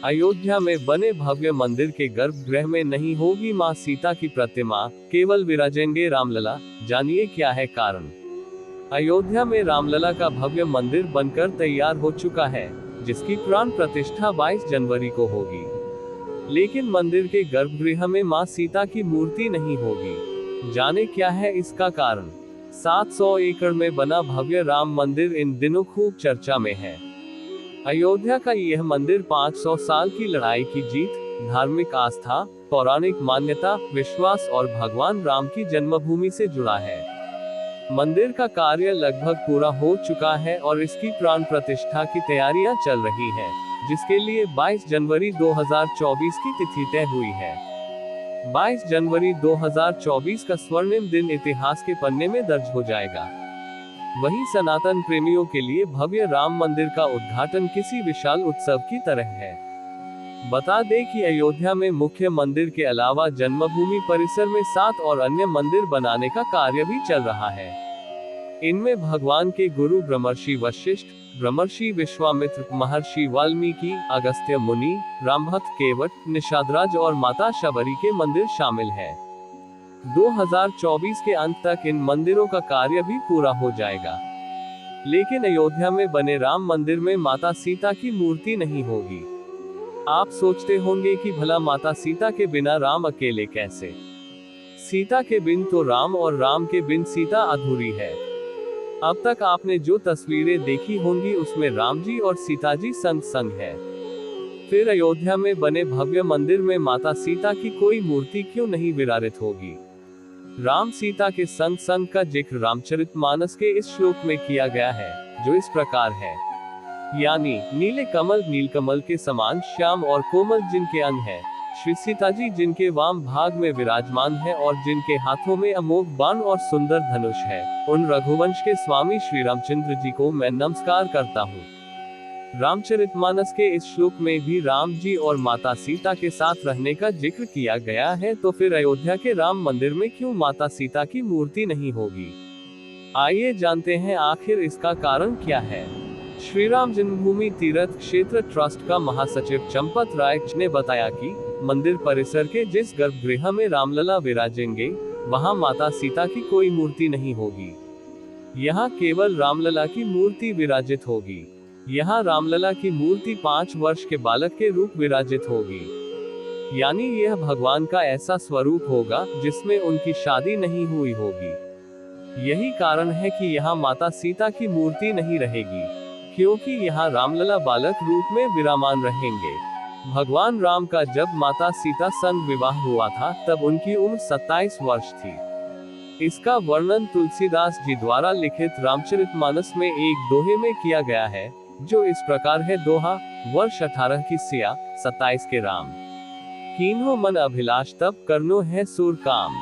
अयोध्या में बने भव्य मंदिर के गर्भगृह में नहीं होगी मां सीता की प्रतिमा, केवल विराजेंगे रामलला। जानिए क्या है कारण। अयोध्या में रामलला का भव्य मंदिर बनकर तैयार हो चुका है, जिसकी प्राण प्रतिष्ठा 22 जनवरी को होगी। लेकिन मंदिर के गर्भगृह में मां सीता की मूर्ति नहीं होगी। जाने क्या है इसका कारण। 700 एकड़ में बना भव्य राम मंदिर इन दिनों खूब चर्चा में है। अयोध्या का यह मंदिर 500 साल की लड़ाई की जीत, धार्मिक आस्था, पौराणिक मान्यता, विश्वास और भगवान राम की जन्मभूमि से जुड़ा है। मंदिर का कार्य लगभग पूरा हो चुका है और इसकी प्राण प्रतिष्ठा की तैयारियां चल रही हैं, जिसके लिए 22 जनवरी 2024 की तिथि तय हुई है। 22 जनवरी 2024 का स्वर्णिम दिन इतिहास के पन्ने में दर्ज हो जाएगा। वहीं सनातन प्रेमियों के लिए भव्य राम मंदिर का उद्घाटन किसी विशाल उत्सव की तरह है। बता दें कि अयोध्या में मुख्य मंदिर के अलावा जन्मभूमि परिसर में 7 और अन्य मंदिर बनाने का कार्य भी चल रहा है। इनमें भगवान के गुरु ब्रह्मर्षि वशिष्ठ, ब्रह्मर्षि विश्वामित्र, महर्षि वाल्मीकि, अगस्त्य मुनि, रामभक्त केवट, निषादराज और माता शबरी के मंदिर शामिल हैं। 2024 के अंत तक इन मंदिरों का कार्य भी पूरा हो जाएगा। लेकिन अयोध्या में बने राम मंदिर में माता सीता की मूर्ति नहीं होगी। आप सोचते होंगे कि भला माता सीता के बिना राम अकेले कैसे। सीता के बिन तो राम और राम के बिन सीता अधूरी है। अब तक आपने जो तस्वीरें देखी होंगी उसमें राम जी और सीता जी संग संग है। फिर अयोध्या में बने भव्य मंदिर में माता सीता की कोई मूर्ति क्यों नहीं विराजित होगी। राम सीता के संग संग का जिक्र रामचरितमानस के इस श्लोक में किया गया है, जो इस प्रकार है। यानी नीले कमल नीलकमल के समान श्याम और कोमल जिनके अंग है, श्री सीता जी जिनके वाम भाग में विराजमान है और जिनके हाथों में अमोघ बाण और सुंदर धनुष है, उन रघुवंश के स्वामी श्री रामचंद्र जी को मैं नमस्कार करता हूँ। रामचरितमानस के इस श्लोक में भी राम जी और माता सीता के साथ रहने का जिक्र किया गया है, तो फिर अयोध्या के राम मंदिर में क्यों माता सीता की मूर्ति नहीं होगी। आइए जानते हैं आखिर इसका कारण क्या है। श्री राम जन्मभूमि तीर्थ क्षेत्र ट्रस्ट का महासचिव चंपत राय ने बताया कि मंदिर परिसर के जिस गर्भगृह में रामलला विराजेंगे, वहां माता सीता की कोई मूर्ति नहीं होगी। यहाँ केवल रामलला की मूर्ति विराजित होगी। यहाँ रामलला की मूर्ति 5 वर्ष के बालक के रूप विराजित होगी। यानी यह भगवान का ऐसा स्वरूप होगा जिसमें उनकी शादी नहीं हुई होगी। यही कारण है कि यहाँ माता सीता की मूर्ति नहीं रहेगी, क्योंकि यहाँ रामलला बालक रूप में विराजमान रहेंगे। भगवान राम का जब माता सीता संग विवाह हुआ था, तब उनकी उम्र 27 वर्ष थी। इसका वर्णन तुलसीदास जी द्वारा लिखित रामचरितमानस में एक दोहे में किया गया है, जो इस प्रकार है। दोहा, वर्ष 18 की सिया, 27 के राम। कीन्हो मन अभिलाष तब करनो है सूर काम।